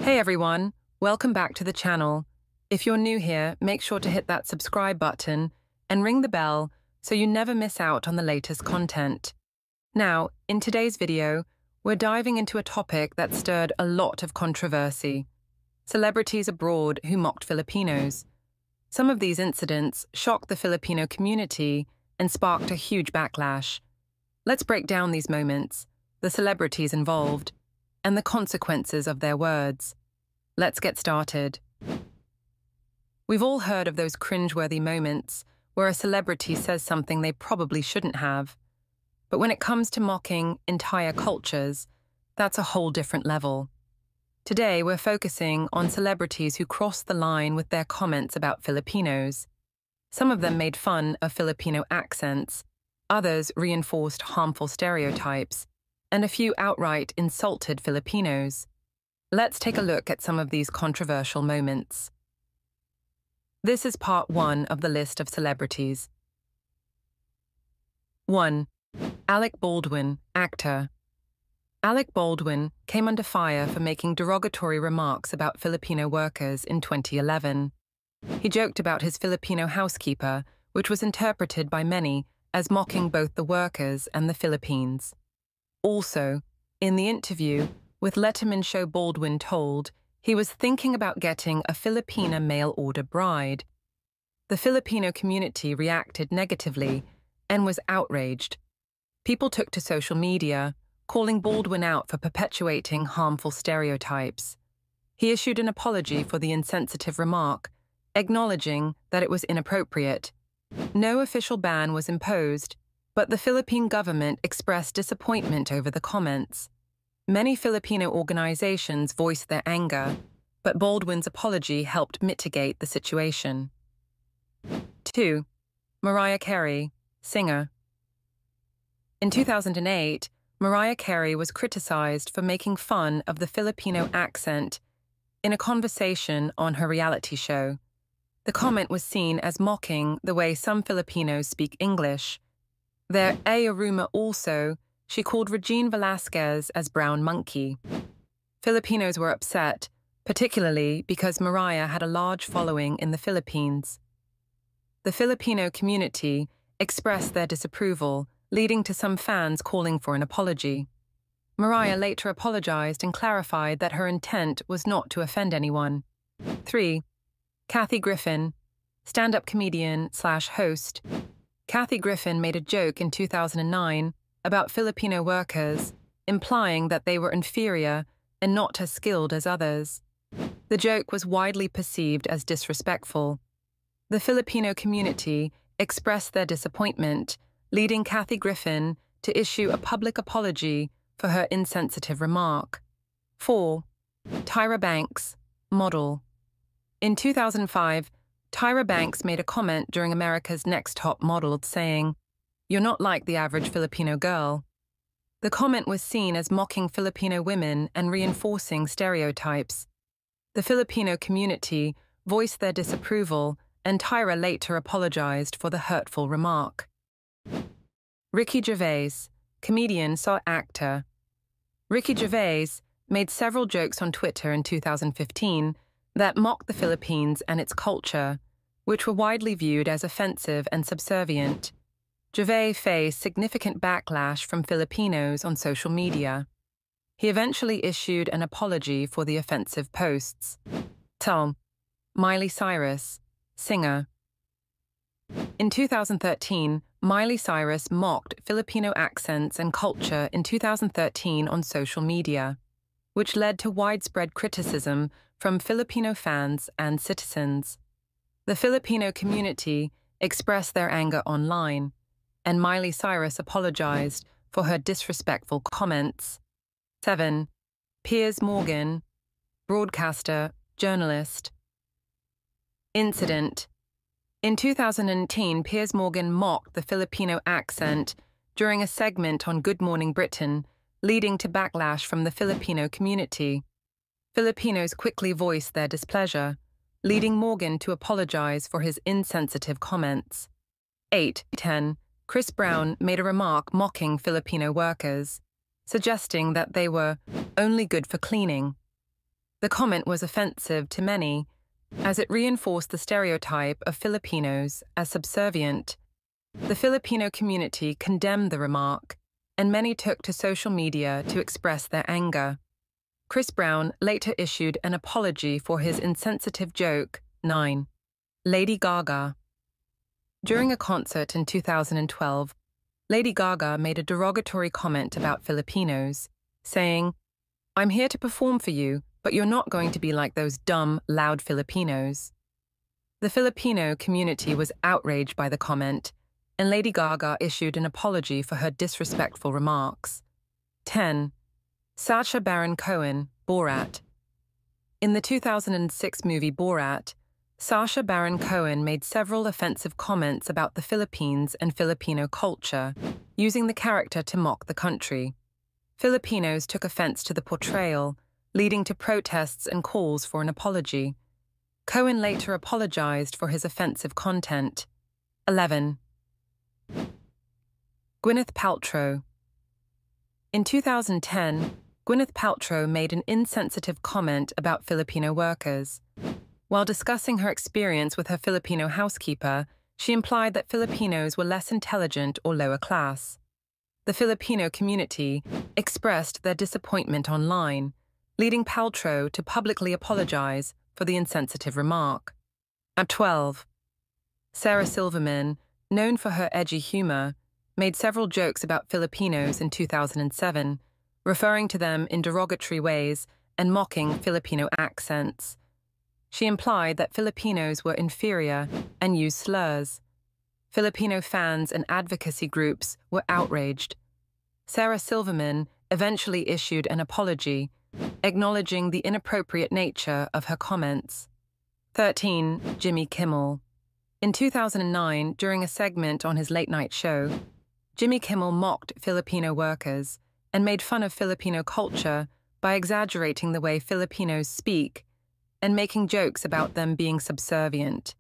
Hey everyone, welcome back to the channel. If you're new here, make sure to hit that subscribe button and ring the bell so you never miss out on the latest content. Now, in today's video, we're diving into a topic that stirred a lot of controversy: celebrities abroad who mocked Filipinos. Some of these incidents shocked the Filipino community and sparked a huge backlash. Let's break down these moments, the celebrities involved, and the consequences of their words. Let's get started. We've all heard of those cringeworthy moments where a celebrity says something they probably shouldn't have. But when it comes to mocking entire cultures, that's a whole different level. Today, we're focusing on celebrities who crossed the line with their comments about Filipinos. Some of them made fun of Filipino accents, others reinforced harmful stereotypes, and a few outright insulted Filipinos. Let's take a look at some of these controversial moments. This is part 1 of the list of celebrities. 1. Alec Baldwin, actor. Alec Baldwin came under fire for making derogatory remarks about Filipino workers in 2011. He joked about his Filipino housekeeper, which was interpreted by many as mocking both the workers and the Philippines. Also, in the interview with Letterman show, Baldwin told he was thinking about getting a Filipina mail-order bride. The Filipino community reacted negatively and was outraged. People took to social media, calling Baldwin out for perpetuating harmful stereotypes. He issued an apology for the insensitive remark, acknowledging that it was inappropriate. No official ban was imposed, but the Philippine government expressed disappointment over the comments. Many Filipino organizations voiced their anger, but Baldwin's apology helped mitigate the situation. 2. Mariah Carey, singer. In 2008, Mariah Carey was criticized for making fun of the Filipino accent in a conversation on her reality show. The comment was seen as mocking the way some Filipinos speak English. There a rumor also, she called Regine Velasquez as brown monkey. Filipinos were upset, particularly because Mariah had a large following in the Philippines. The Filipino community expressed their disapproval, leading to some fans calling for an apology. Mariah later apologized and clarified that her intent was not to offend anyone. 3. Kathy Griffin, stand-up comedian/host. Kathy Griffin made a joke in 2009 about Filipino workers, implying that they were inferior and not as skilled as others. The joke was widely perceived as disrespectful. The Filipino community expressed their disappointment, leading Kathy Griffin to issue a public apology for her insensitive remark. 4. Tyra Banks, model. In 2005, Tyra Banks made a comment during America's Next Top Model saying, "You're not like the average Filipino girl." The comment was seen as mocking Filipino women and reinforcing stereotypes. The Filipino community voiced their disapproval, and Tyra later apologized for the hurtful remark. Ricky Gervais, comedian/actor. Ricky Gervais made several jokes on Twitter in 2015 that mocked the Philippines and its culture, which were widely viewed as offensive and subservient. Gervais faced significant backlash from Filipinos on social media. He eventually issued an apology for the offensive posts. Tom, Miley Cyrus, singer. In 2013, Miley Cyrus mocked Filipino accents and culture in 2013 on social media, which led to widespread criticism from Filipino fans and citizens. The Filipino community expressed their anger online, and Miley Cyrus apologized for her disrespectful comments. 7. Piers Morgan, broadcaster, journalist. Incident. In 2018, Piers Morgan mocked the Filipino accent during a segment on Good Morning Britain, leading to backlash from the Filipino community. Filipinos quickly voiced their displeasure, leading Morgan to apologize for his insensitive comments. 8. 10. Chris Brown made a remark mocking Filipino workers, suggesting that they were only good for cleaning. The comment was offensive to many, as it reinforced the stereotype of Filipinos as subservient. The Filipino community condemned the remark, and many took to social media to express their anger. Chris Brown later issued an apology for his insensitive joke. 9. Lady Gaga. During a concert in 2012, Lady Gaga made a derogatory comment about Filipinos, saying, "I'm here to perform for you, but you're not going to be like those dumb, loud Filipinos." The Filipino community was outraged by the comment, and Lady Gaga issued an apology for her disrespectful remarks. 10. Sacha Baron Cohen, Borat. In the 2006 movie Borat, Sacha Baron Cohen made several offensive comments about the Philippines and Filipino culture, using the character to mock the country. Filipinos took offense to the portrayal, leading to protests and calls for an apology. Cohen later apologized for his offensive content. 11. Gwyneth Paltrow. In 2010, Gwyneth Paltrow made an insensitive comment about Filipino workers. While discussing her experience with her Filipino housekeeper, she implied that Filipinos were less intelligent or lower class. The Filipino community expressed their disappointment online, leading Paltrow to publicly apologize for the insensitive remark. At 12. Sarah Silverman, known for her edgy humor, made several jokes about Filipinos in 2007, referring to them in derogatory ways and mocking Filipino accents. She implied that Filipinos were inferior and used slurs. Filipino fans and advocacy groups were outraged. Sarah Silverman eventually issued an apology, acknowledging the inappropriate nature of her comments. 13. Jimmy Kimmel. In 2009, during a segment on his late-night show, Jimmy Kimmel mocked Filipino workers and made fun of Filipino culture by exaggerating the way Filipinos speak and making jokes about them being subservient.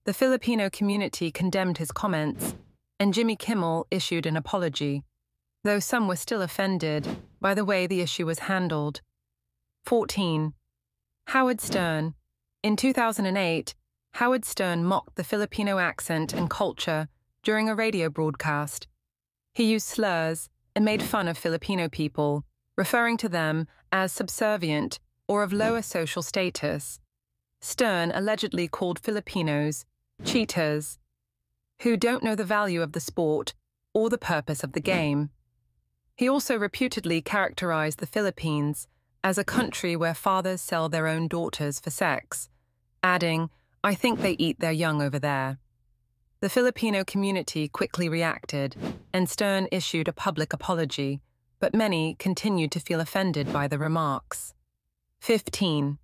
The Filipino community condemned his comments, and Jimmy Kimmel issued an apology, though some were still offended by the way the issue was handled. 14. Howard Stern. In 2008, Howard Stern mocked the Filipino accent and culture during a radio broadcast. He used slurs and made fun of Filipino people, referring to them as subservient or of lower social status. Stern allegedly called Filipinos cheaters, who don't know the value of the sport or the purpose of the game. He also reputedly characterized the Philippines as a country where fathers sell their own daughters for sex, adding, "I think they eat their young over there." The Filipino community quickly reacted, and Stern issued a public apology, but many continued to feel offended by the remarks. 15.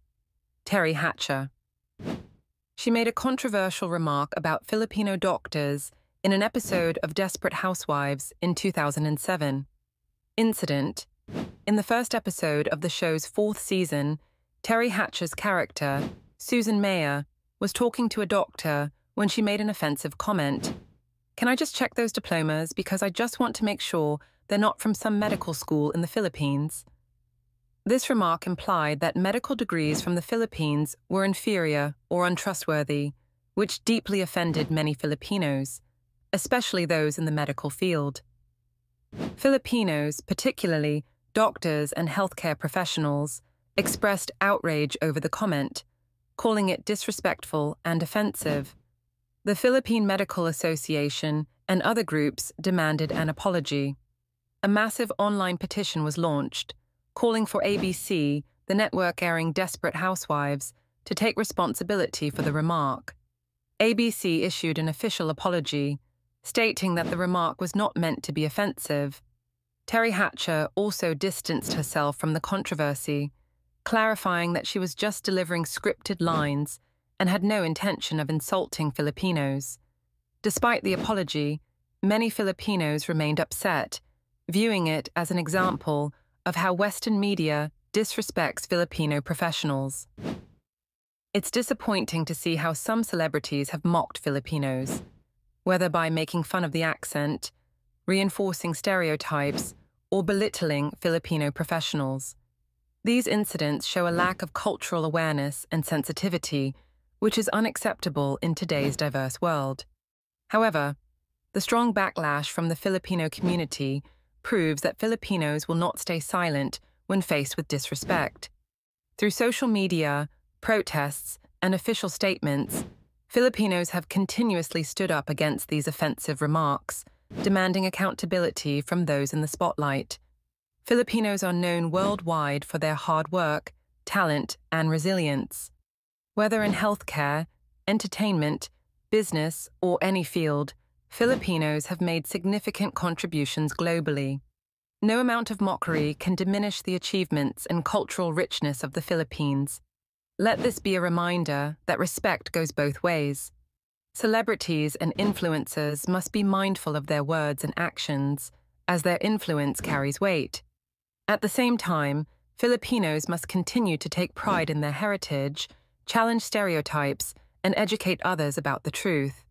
Terry Hatcher. She made a controversial remark about Filipino doctors in an episode of Desperate Housewives in 2007. Incident. In the first episode of the show's 4th season, Terry Hatcher's character, Susan Mayer, was talking to a doctor when she made an offensive comment. "Can I just check those diplomas because I just want to make sure they're not from some medical school in the Philippines?" This remark implied that medical degrees from the Philippines were inferior or untrustworthy, which deeply offended many Filipinos, especially those in the medical field. Filipinos, particularly doctors and healthcare professionals, expressed outrage over the comment, calling it disrespectful and offensive. The Philippine Medical Association and other groups demanded an apology. A massive online petition was launched, calling for ABC, the network airing Desperate Housewives, to take responsibility for the remark. ABC issued an official apology, stating that the remark was not meant to be offensive. Terry Hatcher also distanced herself from the controversy, clarifying that she was just delivering scripted lines and had no intention of insulting Filipinos. Despite the apology, many Filipinos remained upset, viewing it as an example of how Western media disrespects Filipino professionals. It's disappointing to see how some celebrities have mocked Filipinos, whether by making fun of the accent, reinforcing stereotypes, or belittling Filipino professionals. These incidents show a lack of cultural awareness and sensitivity, which is unacceptable in today's diverse world. However, the strong backlash from the Filipino community proves that Filipinos will not stay silent when faced with disrespect. Through social media, protests, and official statements, Filipinos have continuously stood up against these offensive remarks, demanding accountability from those in the spotlight. Filipinos are known worldwide for their hard work, talent, and resilience. Whether in healthcare, entertainment, business, or any field, Filipinos have made significant contributions globally. No amount of mockery can diminish the achievements and cultural richness of the Philippines. Let this be a reminder that respect goes both ways. Celebrities and influencers must be mindful of their words and actions, as their influence carries weight. At the same time, Filipinos must continue to take pride in their heritage, challenge stereotypes, and educate others about the truth.